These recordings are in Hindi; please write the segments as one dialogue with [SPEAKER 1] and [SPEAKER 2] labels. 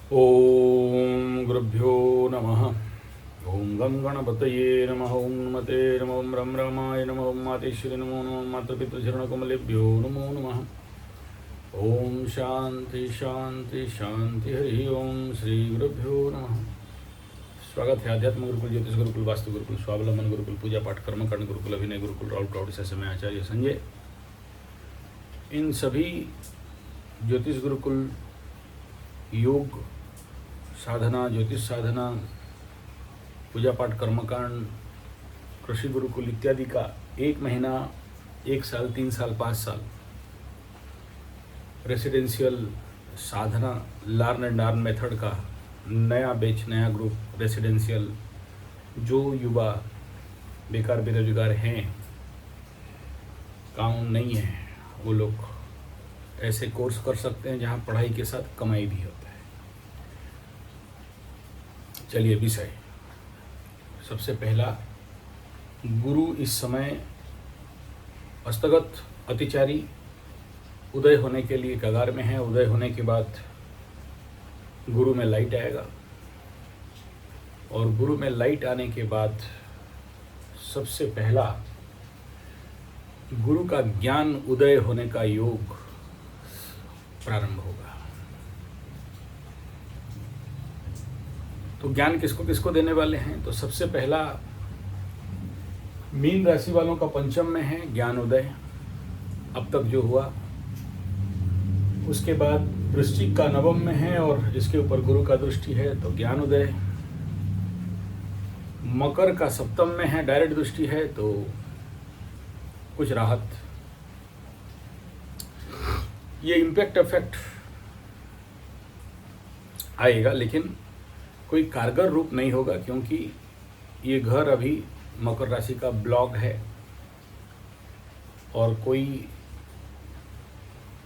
[SPEAKER 1] ओम गुरुभ्यो नमः। ओम गं गणपतये नमः। ओम नमते नमः। ओम रम रमाय नमः। ओम मातेश्वरी नमो नमः। मातृपितृचरणकमलेभ्यो नमो नमः। ओम शांति शांति शांति। हरि ओम श्री गुरुभ्यो नमः। स्वागत है आध्यात्म गुरुकुल, ज्योतिष गुरुकुल, वास्तु गुरुकुल, स्वावलंबन गुरुकुल, पूजा पाठ कर्मकांड गुरुकुल, अभिनय गुरुकुल, राउल प्राउड से समय आचार्य संजय। इन सभी ज्योतिष गुरुकुल, योग साधना, ज्योतिष साधना, पूजा पाठ कर्मकांड, कृषि गुरुकुल इत्यादि का 1 महीना, 1 साल, 3 साल, 5 साल residential Sadhana learn and earn method का नया बैच, नया ग्रुप रेसिडेंशियल। जो युवा बेकार बेरोजगार हैं, काम नहीं है, वो लोग ऐसे कोर्स कर सकते हैं जहाँ पढ़ाई के साथ कमाई भी होता है। चलिए विषय, सबसे पहला, गुरु इस समय अस्तगत अतिचारी उदय होने के लिए कगार में है। उदय होने के बाद गुरु में लाइट आएगा, और गुरु में लाइट आने के बाद सबसे पहला गुरु का ज्ञान उदय होने का योग प्रारंभ होगा। तो ज्ञान किसको किसको देने वाले हैं? तो सबसे पहला मीन राशि वालों का पंचम में है ज्ञान उदय, अब तक जो हुआ। उसके बाद वृश्चिक का नवम में है और इसके ऊपर गुरु का दृष्टि है, तो ज्ञान उदय। मकर का सप्तम में है, डायरेक्ट दृष्टि है, तो कुछ राहत। ये इम्पैक्ट इफेक्ट आएगा, लेकिन कोई कारगर रूप नहीं होगा, क्योंकि ये घर अभी मकर राशि का ब्लॉक है। और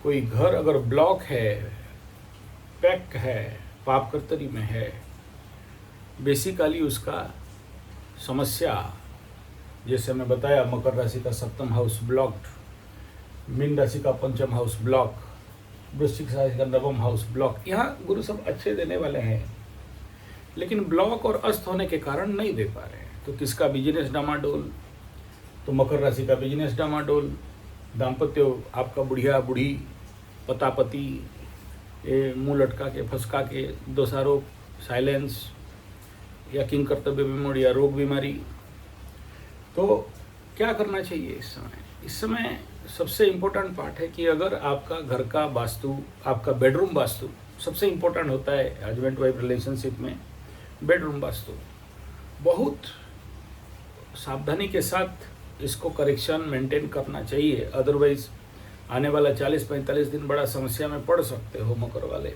[SPEAKER 1] कोई घर अगर ब्लॉक है, पैक है, पाप कर्तरी में है, बेसिकली उसका समस्या, जैसे मैं बताया, मकर राशि का सप्तम हाउस ब्लॉक्ड, मीन राशि का पंचम हाउस ब्लॉक, वृश्चिक राशि का नवम हाउस ब्लॉक। यहाँ गुरु सब अच्छे देने वाले हैं, लेकिन ब्लॉक और अस्त होने के कारण नहीं दे पा रहे हैं। तो किसका बिजनेस डामाडोल? तो मकर राशि का बिजनेस डामाडोल। दाम्पत्य, आपका बुढ़िया बुढ़ी, पता पति, मुंह लटका के फंसका के, दोषारोप, साइलेंस, या किंग कर्तव्य विमोड़, या रोग बीमारी। तो क्या करना चाहिए इस समय? इस समय सबसे इम्पोर्टेंट पार्ट है कि अगर आपका घर का वास्तु, आपका बेडरूम वास्तु सबसे इम्पोर्टेंट होता है हस्बैंड वाइफ रिलेशनशिप में। बेडरूम वास्तु बहुत सावधानी के साथ इसको करेक्शन मेंटेन करना चाहिए, अदरवाइज आने वाला 40-45 दिन बड़ा समस्या में पड़ सकते हो मकर वाले।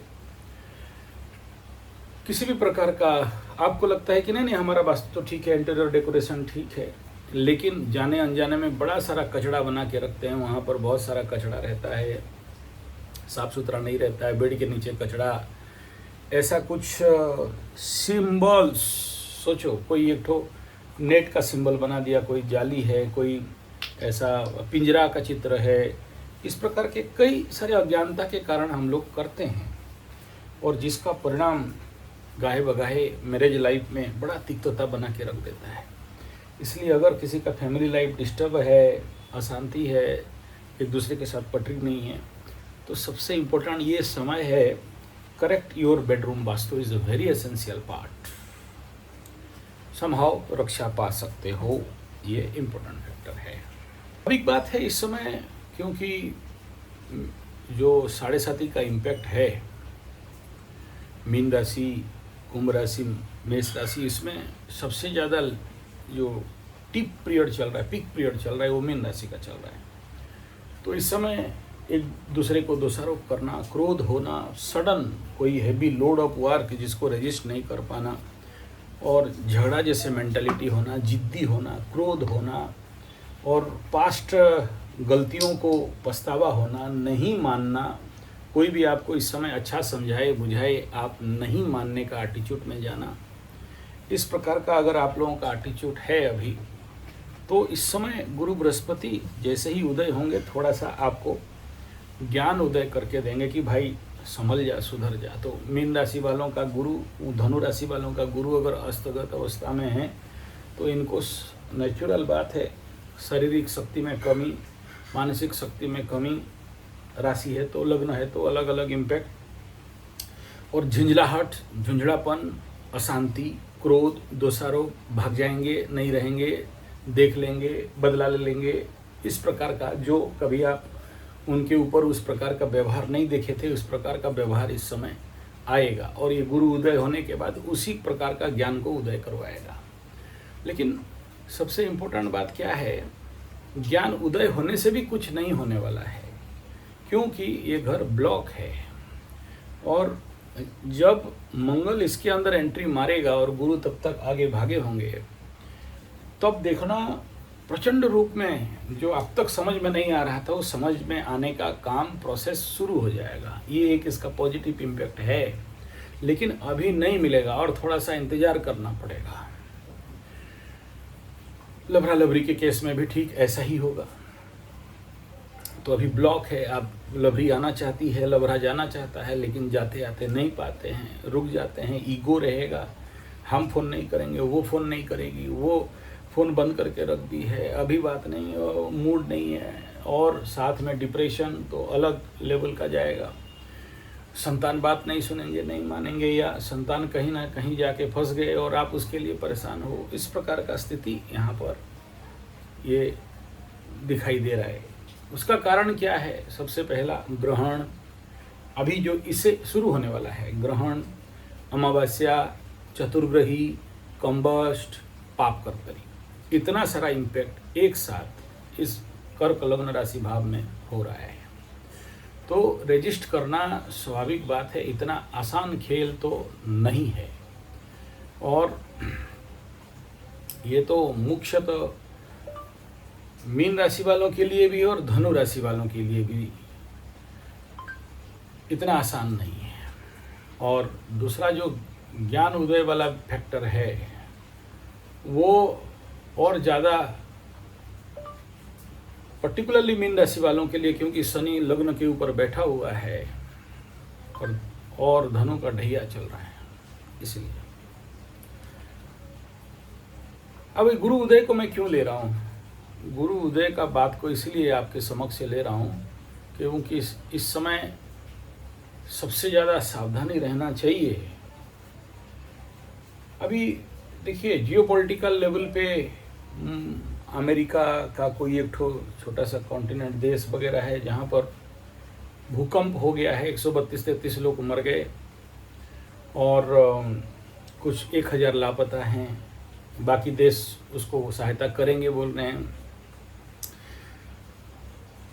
[SPEAKER 1] किसी भी प्रकार का आपको लगता है कि नहीं हमारा वास्तु तो ठीक है, इंटीरियर डेकोरेशन ठीक है, लेकिन जाने अनजाने में बड़ा सारा कचड़ा बना के रखते हैं। वहाँ पर बहुत सारा कचड़ा रहता है, साफ सुथरा नहीं रहता है, बेड के नीचे कचड़ा, ऐसा कुछ सिंबल्स। सोचो, कोई एक ठो नेट का सिंबल बना दिया, कोई जाली है, कोई ऐसा पिंजरा का चित्र है। इस प्रकार के कई सारे अज्ञानता के कारण हम लोग करते हैं, और जिसका परिणाम गाहे बगाहे मैरिज लाइफ में बड़ा तिक्तता बना के रख देता है। इसलिए अगर किसी का फैमिली लाइफ डिस्टर्ब है, अशांति है, एक दूसरे के साथ पटरी नहीं है, तो सबसे इम्पोर्टेंट ये समय है, correct your bedroom vastu is a very essential part. Somehow रक्षा पा सकते हो, ये इम्पोर्टेंट फैक्टर है। अब एक बात है इस समय, क्योंकि जो 7.5 का इम्पैक्ट है, मीन राशि, कुंभ राशि, मेष राशि, इसमें सबसे ज़्यादा जो टिप पीरियड चल रहा है, पीक पीरियड चल रहा है, वो मीन राशि का चल रहा है। तो इस समय एक दूसरे को दोषारोप करना, क्रोध होना, सडन कोई हैवी लोड ऑफ वर्क जिसको रेजिस्ट नहीं कर पाना, और झगड़ा जैसे मेंटालिटी होना, जिद्दी होना, क्रोध होना, और पास्ट गलतियों को पछतावा होना, नहीं मानना। कोई भी आपको इस समय अच्छा समझाए बुझाए, आप नहीं मानने का एटीट्यूड में जाना, इस प्रकार का अगर आप लोगों का एटीट्यूड है अभी, तो इस समय गुरु बृहस्पति जैसे ही उदय होंगे, थोड़ा सा आपको ज्ञान उदय करके देंगे कि भाई संभल जा, सुधर जा। तो मीन राशि वालों का गुरु, धनु राशि वालों का गुरु अगर अस्तगत अवस्था में है तो इनको नेचुरल बात है, शारीरिक शक्ति में कमी, मानसिक शक्ति में कमी, राशि है तो, लग्न है तो अलग अलग इम्पैक्ट, और झंझलाहट, झुंझड़ापन, अशांति, क्रोध, दोषारोप, भाग जाएंगे, नहीं रहेंगे, देख लेंगे, बदला ले लेंगे, इस प्रकार का जो कभी आप उनके ऊपर उस प्रकार का व्यवहार नहीं देखे थे, उस प्रकार का व्यवहार इस समय आएगा। और ये गुरु उदय होने के बाद उसी प्रकार का ज्ञान को उदय करवाएगा। लेकिन सबसे इम्पोर्टेंट बात क्या है, ज्ञान उदय होने से भी कुछ नहीं होने वाला है, क्योंकि ये घर ब्लॉक है। और जब मंगल इसके अंदर एंट्री मारेगा और गुरु तब तक आगे भागे होंगे, तब देखना प्रचंड रूप में जो अब तक समझ में नहीं आ रहा था वो समझ में आने का काम, प्रोसेस शुरू हो जाएगा। ये एक इसका पॉजिटिव इम्पैक्ट है, लेकिन अभी नहीं मिलेगा और थोड़ा सा इंतजार करना पड़ेगा। लभरा लभरी के केस में भी ठीक ऐसा ही होगा। तो अभी ब्लॉक है, आप लभरी आना चाहती है, लभरा जाना चाहता है, लेकिन जाते आते नहीं पाते हैं, रुक जाते हैं, ईगो रहेगा, हम फ़ोन नहीं करेंगे, वो फ़ोन नहीं करेगी, वो फ़ोन बंद करके रख दी है, अभी बात नहीं, मूड नहीं है, और साथ में डिप्रेशन तो अलग लेवल का जाएगा। संतान बात नहीं सुनेंगे, नहीं मानेंगे, या संतान कहीं ना कहीं जाके फंस गए और आप उसके लिए परेशान हो, इस प्रकार का स्थिति यहाँ पर ये दिखाई दे रहा है। उसका कारण क्या है? सबसे पहला ग्रहण, अभी जो इससे शुरू होने वाला है, ग्रहण, अमावस्या, चतुर्ग्रही, कंबस्ट, पापकर्तरी, इतना सारा इम्पैक्ट एक साथ इस कर्क लग्न राशि भाव में हो रहा है। तो रेजिस्ट करना स्वाभाविक बात है, इतना आसान खेल तो नहीं है। और ये तो मुख्यतः मीन राशि वालों के लिए भी और धनु राशि वालों के लिए भी इतना आसान नहीं है। और दूसरा जो ज्ञान उदय वाला फैक्टर है वो और ज़्यादा पर्टिकुलरली मीन राशि वालों के लिए, क्योंकि शनि लग्न के ऊपर बैठा हुआ है और धनु का ढैया चल रहा है, इसलिए। अब गुरु उदय को मैं क्यों ले रहा हूँ? गुरु उदय का बात को इसलिए आपके समक्ष ले रहा हूँ क्योंकि इस समय सबसे ज़्यादा सावधानी रहना चाहिए। अभी देखिए जियोपॉलिटिकल लेवल पे अमेरिका का कोई एक छोटा सा कॉन्टिनेंट देश वगैरह है जहाँ पर भूकंप हो गया है, 132-33 लोग मर गए और कुछ 1000 लापता हैं, बाकी देश उसको सहायता करेंगे बोल रहे हैं।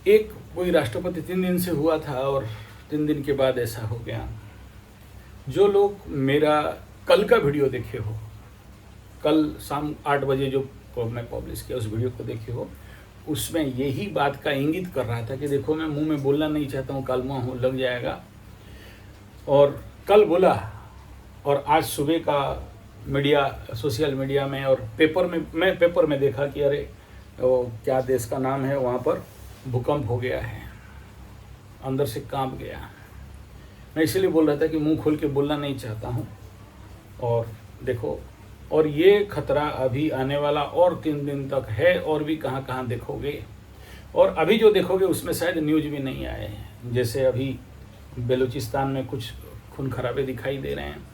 [SPEAKER 1] एक कोई राष्ट्रपति 3 दिन से हुआ था और 3 दिन के बाद ऐसा हो गया। जो लोग मेरा कल का वीडियो देखे हो, कल शाम 8 बजे जो मैं पब्लिश किया उस वीडियो को देखे हो, उसमें यही बात का इंगित कर रहा था कि देखो मैं मुंह में बोलना नहीं चाहता हूँ, कालमा हूँ, लग जाएगा। और कल बोला और आज सुबह का मीडिया, सोशल मीडिया में और पेपर में, मैं पेपर में देखा कि अरे वो क्या देश का नाम है, वहाँ पर भूकंप हो गया है, अंदर से कांप गया। मैं इसलिए बोल रहा था कि मुंह खोल के बोलना नहीं चाहता हूँ। और देखो, और ये खतरा अभी आने वाला और 3 दिन तक है, और भी कहाँ कहाँ देखोगे, और अभी जो देखोगे उसमें शायद न्यूज भी नहीं आए हैं। जैसे अभी बलूचिस्तान में कुछ खून खराबे दिखाई दे रहे हैं,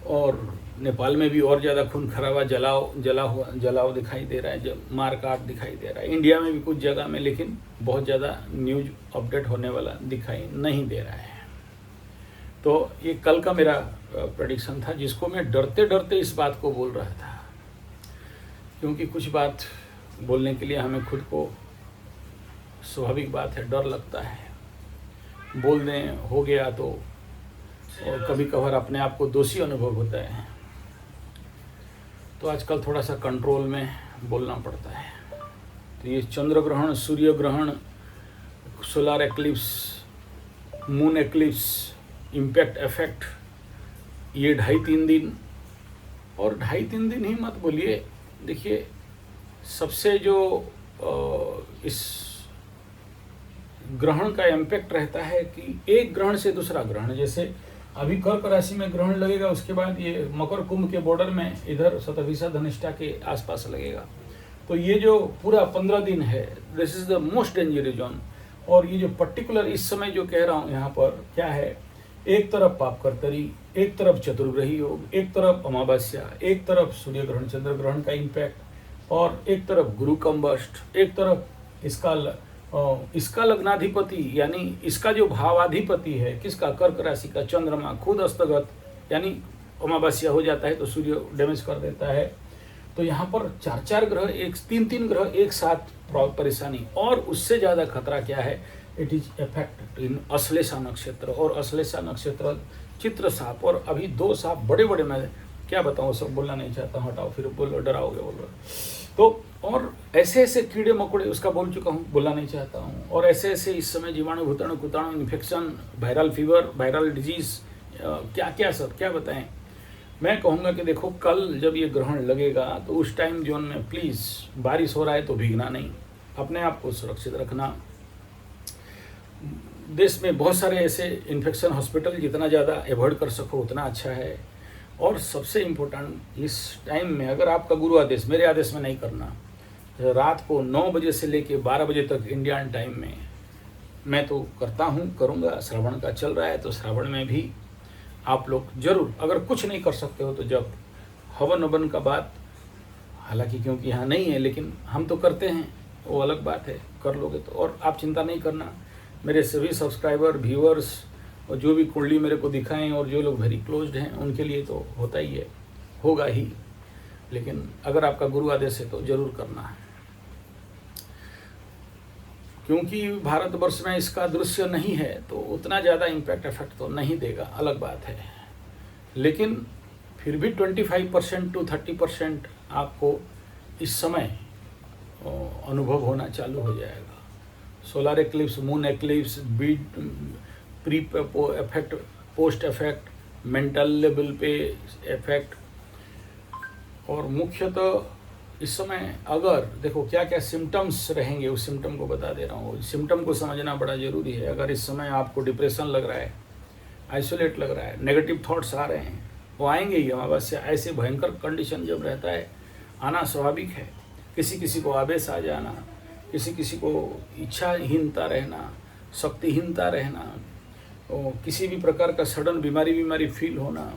[SPEAKER 1] और नेपाल में भी और ज़्यादा खून खराबा, जलाव दिखाई दे रहा है, मार काट दिखाई दे रहा है। इंडिया में भी कुछ जगह में, लेकिन बहुत ज़्यादा न्यूज अपडेट होने वाला दिखाई नहीं दे रहा है। तो ये कल का मेरा प्रेडिक्शन था, जिसको मैं डरते डरते इस बात को बोल रहा था, क्योंकि कुछ बात बोलने के लिए हमें खुद को, स्वाभाविक बात है, डर लगता है। बोल दें हो गया तो, और कभी कभार अपने आप को दोषी अनुभव होता है। तो आजकल थोड़ा सा कंट्रोल में बोलना पड़ता है। तो ये चंद्र ग्रहण, सूर्य ग्रहण, solar eclipse, moon eclipse, impact effect, ये 2.5-3 दिन, और 2.5-3 दिन ही मत बोलिए। देखिए सबसे जो इस ग्रहण का इम्पैक्ट रहता है कि एक ग्रहण से दूसरा ग्रहण, जैसे अभी कर्क राशि में ग्रहण लगेगा, उसके बाद ये मकर कुंभ के बॉर्डर में इधर शतभिषा धनिष्ठा के आसपास लगेगा। तो ये जो पूरा 15 दिन है, this is the most dangerous zone. और ये जो पर्टिकुलर इस समय जो कह रहा हूँ यहाँ पर क्या है, एक तरफ पापकर्तरी, एक तरफ चतुर्ग्रही योग, एक तरफ अमावस्या, एक तरफ सूर्य ग्रहण चंद्र ग्रहण का इम्पैक्ट, और एक तरफ गुरु कम्बस्ट, एक तरफ इसका लग्नाधिपति यानी इसका जो भावाधिपति है किसका, कर्क राशि का चंद्रमा खुद अस्तगत, यानी अमावस्या हो जाता है तो सूर्य डैमेज कर देता है। तो यहाँ पर 4 ग्रह, 3 ग्रह एक साथ परेशानी। और उससे ज़्यादा खतरा क्या है, it is effect in Ashlesha नक्षत्र, और अश्लेषा नक्षत्र चित्र साप, और अभी 2 साप बड़े बड़े, मैं क्या बताऊँ, सब बोलना नहीं चाहता हूँ, हटाओ फिर बोलो, डराओगे बोलो। तो और ऐसे ऐसे कीड़े मकोड़े, उसका बोल चुका हूँ, बोलना नहीं चाहता हूँ। और ऐसे ऐसे इस समय जीवाणु भूताणु कुताणु infection, viral fever, viral disease, क्या क्या सब क्या बताएं। मैं कहूँगा कि देखो कल जब ये ग्रहण लगेगा तो उस टाइम जोन में प्लीज़, बारिश हो रहा है तो भीगना नहीं, अपने आप को सुरक्षित रखना। देश में बहुत सारे ऐसे इन्फेक्शन हॉस्पिटल, जितना ज़्यादा अवॉइड कर सको उतना अच्छा है। और सबसे इम्पोर्टेंट इस टाइम में, अगर आपका गुरु आदेश, मेरे आदेश में नहीं करना, रात को 9 बजे से लेके 12 बजे तक इंडियन टाइम में, मैं तो करता हूँ, करूँगा। श्रावण का चल रहा है तो श्रावण में भी आप लोग जरूर, अगर कुछ नहीं कर सकते हो तो जब हवन ववन का बात, हालांकि क्योंकि यहाँ नहीं है लेकिन हम तो करते हैं, वो अलग बात है, कर लोगे तो। और आप चिंता नहीं करना, मेरे सभी सब्सक्राइबर, व्यूअर्स, और जो भी कुंडली मेरे को दिखाएं और जो लोग वेरी क्लोज्ड हैं, उनके लिए तो होता ही है, होगा ही। लेकिन अगर आपका गुरु आदेश है तो जरूर करना है, क्योंकि भारतवर्ष में इसका दृश्य नहीं है तो उतना ज़्यादा इम्पैक्ट इफेक्ट तो नहीं देगा, अलग बात है। लेकिन फिर भी 25% to 30% आपको इस समय अनुभव होना चालू हो जाएगा। Solar eclipse, moon eclipse, pre effect, post effect, mental level पे इफेक्ट। और मुख्यतः इस समय अगर देखो क्या क्या सिम्टम्स रहेंगे, उस सिम्टम को बता दे रहा हूँ। सिम्टम को समझना बड़ा ज़रूरी है। अगर इस समय आपको डिप्रेशन लग रहा है, आइसोलेट लग रहा है, नेगेटिव थॉट्स आ रहे हैं, वो आएंगे ही। अमावस्या ऐसे भयंकर कंडीशन जब रहता है, आना स्वाभाविक है। किसी किसी को आवेश आ जाना, किसी किसी को इच्छाहीनता रहना, शक्तिहीनता रहना, किसी भी प्रकार का सडन बीमारी फील होना,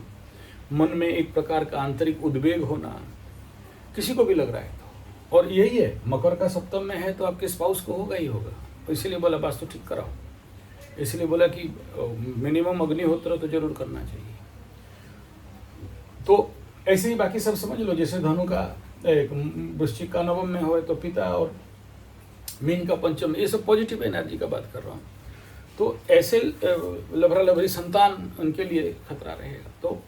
[SPEAKER 1] मन में एक प्रकार का आंतरिक उद्वेग होना, किसी को भी लग रहा है तो। और यही है, मकर का सप्तम में है तो आपके स्पाउस को होगा ही होगा। तो इसीलिए बोला वास्तु ठीक कराओ, इसलिए बोला कि मिनिमम अग्निहोत्र तो जरूर करना चाहिए। तो ऐसे ही बाकी सब समझ लो, जैसे धनु का एक, वृश्चिक का नवम में हो तो पिता, और मीन का पंचम, ये सब पॉजिटिव एनर्जी का बात कर रहा हूँ। तो ऐसे लभरा लभरी संतान, उनके लिए खतरा रहेगा। तो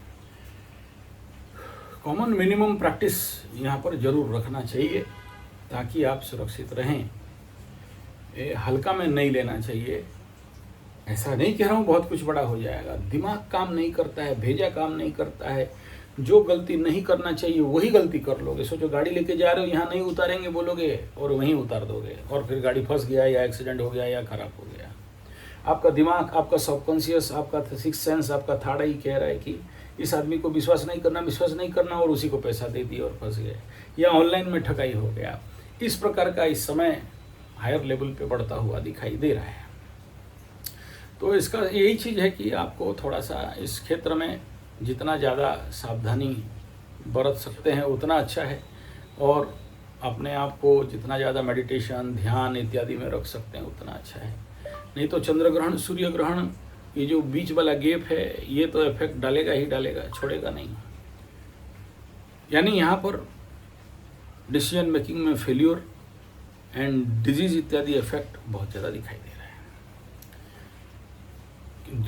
[SPEAKER 1] कॉमन मिनिमम प्रैक्टिस यहाँ पर जरूर रखना चाहिए ताकि आप सुरक्षित रहें। हल्का में नहीं लेना चाहिए। ऐसा नहीं कह रहा हूँ बहुत कुछ बड़ा हो जाएगा, दिमाग काम नहीं करता है, भेजा काम नहीं करता है। जो गलती नहीं करना चाहिए वही गलती कर लोगे। सोचो गाड़ी लेके जा रहे हो, यहाँ नहीं उतारेंगे बोलोगे और वहीं उतार दोगे, और फिर गाड़ी फंस गया या एक्सीडेंट हो गया या खराब हो गया। आपका दिमाग, आपका सबकॉन्शियस, आपका सिक्स सेंस, आपका थर्ड आई कह रहा है कि इस आदमी को विश्वास नहीं करना, और उसी को पैसा दे दिया और फंस गए, या ऑनलाइन में ठगाई हो गया। इस प्रकार का इस समय हायर लेवल पे बढ़ता हुआ दिखाई दे रहा है। तो इसका यही चीज़ है कि आपको थोड़ा सा इस क्षेत्र में जितना ज़्यादा सावधानी बरत सकते हैं उतना अच्छा है, और अपने आप को जितना ज़्यादा मेडिटेशन, ध्यान इत्यादि में रख सकते हैं उतना अच्छा है। नहीं तो चंद्र ग्रहण, सूर्य ग्रहण, ये जो बीच वाला गैप है, ये तो इफेक्ट डालेगा ही डालेगा, छोड़ेगा नहीं। यानी यहाँ पर डिसीजन मेकिंग में फेल्योर एंड डिजीज इत्यादि इफेक्ट बहुत ज़्यादा दिखाई दे रहा है।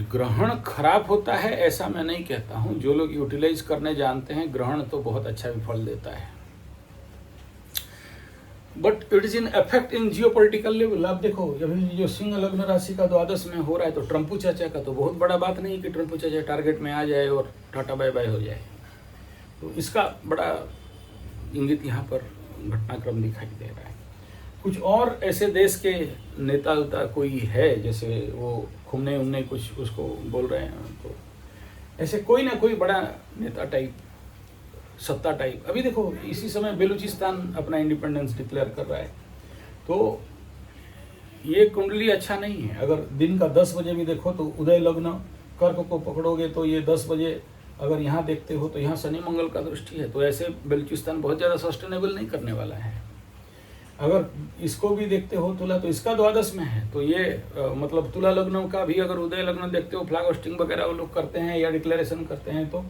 [SPEAKER 1] ग्रहण खराब होता है ऐसा मैं नहीं कहता हूँ। जो लोग यूटिलाइज करने जानते हैं, ग्रहण तो बहुत अच्छा भी फल देता है। But it is in effect in geopolitical level. आप देखो अभी जो सिंह लग्न राशि का द्वादश में हो रहा है, तो ट्रम्पू चाचा का तो बहुत बड़ा बात नहीं कि ट्रम्पू चाचा टारगेट में आ जाए और टाटा बाय बाय हो जाए। तो इसका बड़ा इंगित यहाँ पर घटनाक्रम दिखाई दे रहा है। कुछ और ऐसे देश के नेता उता कोई है, जैसे वो खुमने उमने कुछ उसको बोल रहे हैं, तो ऐसे कोई ना कोई बड़ा नेता टाइप, सत्ता टाइप। अभी देखो इसी समय बेलूचिस्तान अपना इंडिपेंडेंस डिक्लेयर कर रहा है, तो ये कुंडली अच्छा नहीं है। अगर दिन का 10 बजे भी देखो तो उदय लग्न कर्क को पकड़ोगे तो ये 10 बजे अगर यहाँ देखते हो तो यहाँ शनि मंगल का दृष्टि है, तो ऐसे बेलूचिस्तान बहुत ज़्यादा सस्टेनेबल नहीं करने वाला है। अगर इसको भी देखते हो तुला, तो इसका द्वादश में है, तो ये मतलब तुला लग्न का भी अगर उदय लग्न देखते हो, फ्लैग होस्टिंग वगैरह वो लोग करते हैं या डिक्लेरेशन करते हैं, तो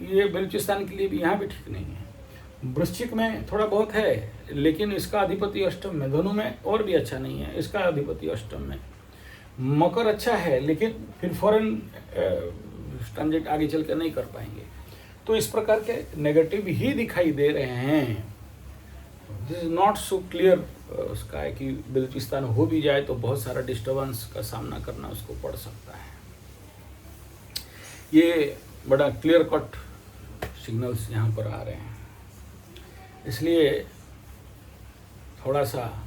[SPEAKER 1] ये बेलूचिस्तान के लिए भी यहाँ भी ठीक नहीं है। वृश्चिक में थोड़ा बहुत है, लेकिन इसका अधिपति अष्टम में, धनु में और भी अच्छा नहीं है, इसका अधिपति अष्टम में। मकर अच्छा है, लेकिन फिर फॉरेन ट्रांजिट आगे चल कर नहीं कर पाएंगे, तो इस प्रकार के नेगेटिव ही दिखाई दे रहे हैं। This is not so clear उसका है कि बेलूचिस्तान हो भी जाए तो बहुत सारा डिस्टर्बेंस का सामना करना उसको पड़ सकता है। ये बड़ा क्लियर कट सिग्नल्स यहाँ पर आ रहे हैं, इसलिए थोड़ा सा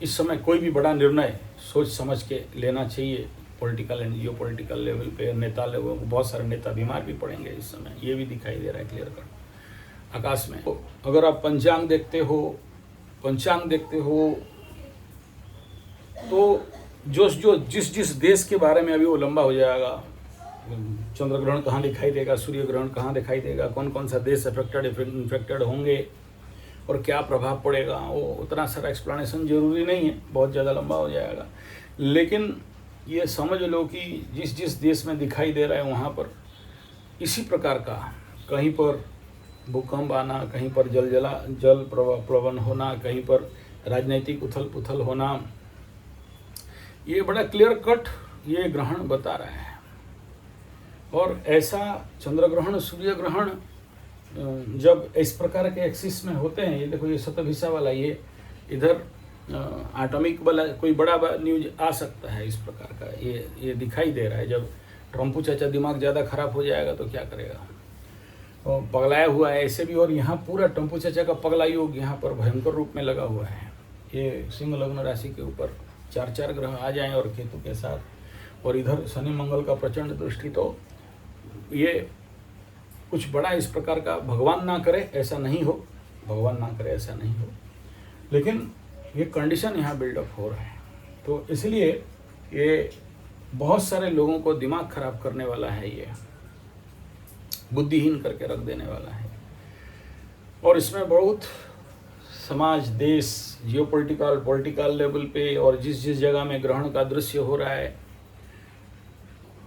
[SPEAKER 1] इस समय कोई भी बड़ा निर्णय सोच समझ के लेना चाहिए। Political and Jio political level पे नेता लेवल, बहुत सारे नेता बीमार भी पड़ेंगे इस समय, ये भी दिखाई दे रहा है क्लियर कट आकाश में। तो अगर आप पंचांग देखते हो तो जो जिस देश के बारे में अभी वो लंबा हो जाएगा, चंद्र ग्रहण कहाँ दिखाई देगा, सूर्य ग्रहण कहाँ दिखाई देगा, कौन कौन सा देश इन्फेक्टेड होंगे और क्या प्रभाव पड़ेगा, वो उतना सारा एक्सप्लेनेशन जरूरी नहीं है, बहुत ज़्यादा लंबा हो जाएगा। लेकिन ये समझ लो कि जिस देश में दिखाई दे रहा है वहाँ पर इसी प्रकार का, कहीं पर भूकंप आना, कहीं पर जल प्लवन होना, कहीं पर राजनीतिक उथल पुथल होना, ये बड़ा क्लियर कट ये ग्रहण बता रहा है। और ऐसा चंद्र ग्रहण सूर्य ग्रहण जब इस प्रकार के एक्सिस में होते हैं, ये देखो ये शतभिषा वाला, ये इधर एटॉमिक वाला कोई बड़ा न्यूज आ सकता है इस प्रकार का, ये दिखाई दे रहा है। जब ट्रम्पू चाचा दिमाग ज़्यादा खराब हो जाएगा तो क्या करेगा, तो पगलाया हुआ है ऐसे भी। और यहाँ पूरा ट्रम्पू चाचा का पगला योग यहाँ पर भयंकर रूप में लगा हुआ है। ये सिंह लग्न राशि के ऊपर 4 ग्रह आ जाएं और केतु के साथ, और इधर शनि मंगल का प्रचंड दृष्टि, तो ये कुछ बड़ा इस प्रकार का भगवान ना करे ऐसा नहीं हो, लेकिन ये कंडीशन यहाँ बिल्डअप हो रहा है। तो इसलिए ये बहुत सारे लोगों को दिमाग खराब करने वाला है, ये बुद्धिहीन करके रख देने वाला है। और इसमें बहुत समाज, देश, पॉलिटिकल लेवल पे, और जिस जगह में ग्रहण का दृश्य हो रहा है,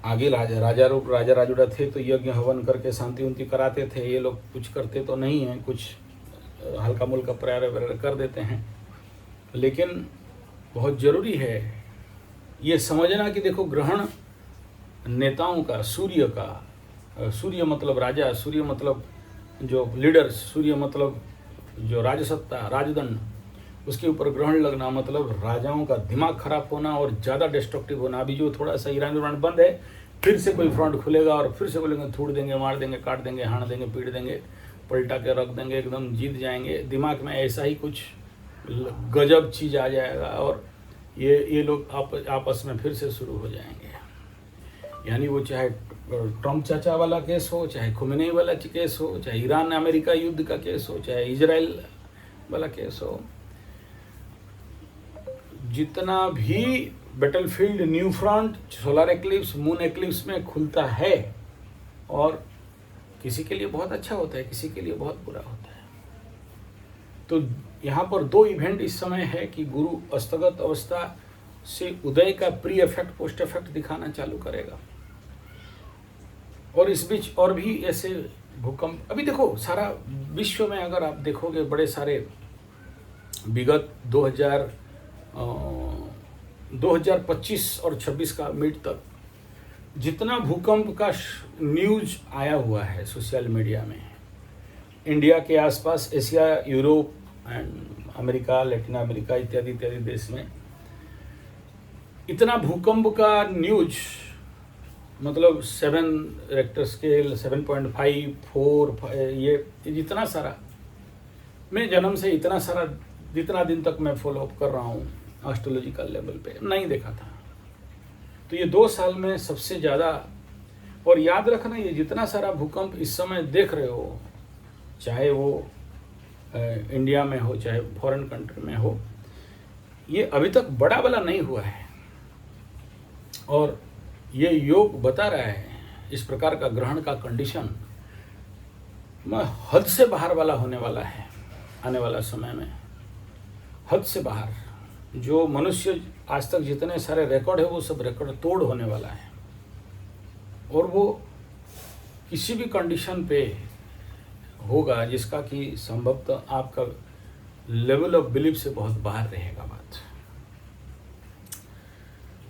[SPEAKER 1] आगे राजा राजुड़ा थे तो यज्ञ हवन करके शांति उन्ति कराते थे, ये लोग कुछ करते तो नहीं हैं, कुछ हल्का मुल्का प्रायर कर देते हैं। लेकिन बहुत ज़रूरी है ये समझना कि देखो ग्रहण नेताओं का, सूर्य मतलब राजा, सूर्य मतलब जो लीडर्स, सूर्य मतलब जो राजसत्ता, राजदंड, उसके ऊपर ग्रहण लगना मतलब राजाओं का दिमाग खराब होना और ज़्यादा डिस्ट्रक्टिव होना। अभी जो थोड़ा सा ईरान बंद है, फिर से कोई फ्रंट खुलेगा और फिर से बोलेंगे थूड़ देंगे, मार देंगे, काट देंगे, हाण देंगे, पीट देंगे, पलटा के रख देंगे, एकदम जीत जाएंगे। दिमाग में ऐसा ही कुछ गजब चीज़ आ जाएगा और ये लोग आपस में फिर से शुरू हो जाएंगे। यानी वो चाहे ट्रम्प चाचा वाला केस हो, चाहे खुमेनी वाला केस हो, चाहे ईरान अमेरिका युद्ध का केस हो, चाहे इजराइल वाला केस हो, जितना भी battlefield, new front, solar eclipse, moon eclipse में खुलता है, और किसी के लिए बहुत अच्छा होता है, किसी के लिए बहुत बुरा होता है। तो यहाँ पर 2 इवेंट इस समय है कि गुरु अस्तगत अवस्था से उदय का प्री इफेक्ट, पोस्ट इफेक्ट दिखाना चालू करेगा। और इस बीच और भी ऐसे भूकंप, अभी देखो सारा विश्व में अगर आप देखोगे, बड़े सारे विगत 2025 और 26 का मिड तक जितना भूकंप का न्यूज आया हुआ है सोशल मीडिया में, इंडिया के आसपास, Asia, Europe and America, Latin America इत्यादि देश में इतना भूकंप का न्यूज, मतलब 7 रेक्टर स्केल, 7.5, 4, ये जितना सारा मैं जन्म से इतना सारा, जितना दिन तक मैं फॉलोअप कर रहा हूँ एस्ट्रोलॉजिकल लेवल पे, नहीं देखा था। तो ये 2 साल में सबसे ज़्यादा, और याद रखना ये जितना सारा भूकंप इस समय देख रहे हो, चाहे वो इंडिया में हो चाहे फॉरेन कंट्री में हो, ये अभी तक बड़ा वाला नहीं हुआ है। और ये योग बता रहा है इस प्रकार का ग्रहण का कंडीशन हद से बाहर वाला होने वाला है आने वाला समय में, हद से बाहर। जो मनुष्य आज तक जितने सारे रिकॉर्ड है वो सब रिकॉर्ड तोड़ होने वाला है, और वो किसी भी कंडीशन पे होगा जिसका कि संभवतः आपका लेवल ऑफ बिलीफ से बहुत बाहर रहेगा। बात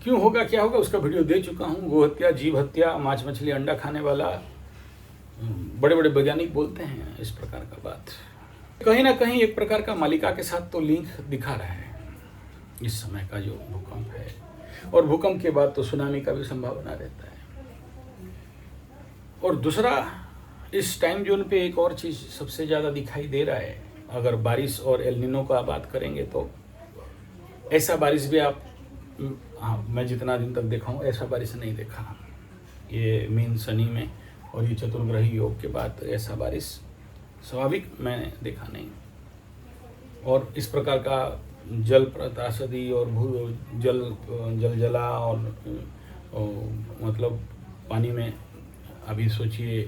[SPEAKER 1] क्यों होगा, क्या होगा, उसका वीडियो दे चुका हूँ। गो हत्या, जीव हत्या, मांस मछली अंडा खाने वाला, बड़े बड़े वैज्ञानिक बोलते हैं इस प्रकार का बात। कहीं ना कहीं एक प्रकार का मालिका के साथ तो लिंक दिखा रहा है इस समय का जो भूकंप है, और भूकंप के बाद तो सुनामी का भी संभावना रहता है। और दूसरा, इस टाइम जोन पे एक और चीज़ सबसे ज़्यादा दिखाई दे रहा है, अगर बारिश और एल नीनो का बात करेंगे तो ऐसा बारिश भी आप, हाँ, मैं जितना दिन तक देखा हूँ ऐसा बारिश नहीं देखा। ये मीन शनि में और ये चतुर्ग्रही योग के बाद ऐसा बारिश स्वाभाविक मैंने देखा नहीं। और इस प्रकार का जल त्रासदी और जला और मतलब पानी में, अभी सोचिए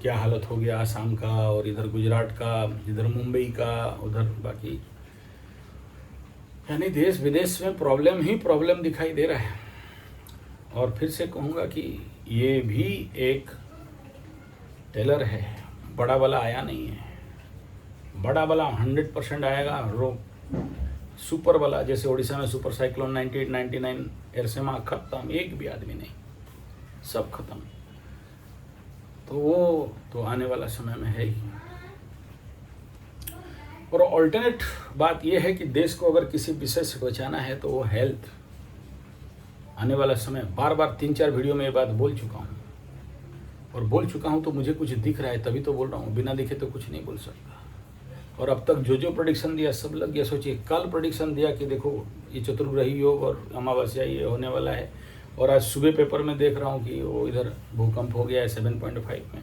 [SPEAKER 1] क्या हालत हो गया आसाम का, और इधर गुजरात का, इधर मुंबई का, उधर बाकी, यानी देश विदेश में प्रॉब्लम ही प्रॉब्लम दिखाई दे रहा है। और फिर से कहूँगा कि ये भी एक टेलर है, बड़ा वाला आया नहीं है। बड़ा वाला 100% आएगा, सुपर वाला जैसे उड़ीसा में सुपर साइक्लोन 98, 99 एरसेमा खत्म, एक भी आदमी नहीं, सब खत्म। तो वो तो आने वाला समय में है ही। और ऑल्टरनेट बात यह है कि देश को अगर किसी विषय से बचाना है तो वो हेल्थ। आने वाला समय, बार बार 3-4 वीडियो में ये बात बोल चुका हूँ, और बोल चुका हूँ तो मुझे कुछ दिख रहा है तभी तो बोल रहा हूँ, बिना दिखे तो कुछ नहीं बोल सकता। और अब तक जो प्रेडिक्शन दिया सब लग गया। सोचिए, कल प्रेडिक्शन दिया कि देखो ये चतुर्ग्रही योग और अमावस्या ये होने वाला है, और आज सुबह पेपर में देख रहा हूँ कि वो इधर भूकंप हो गया है 7.5 में।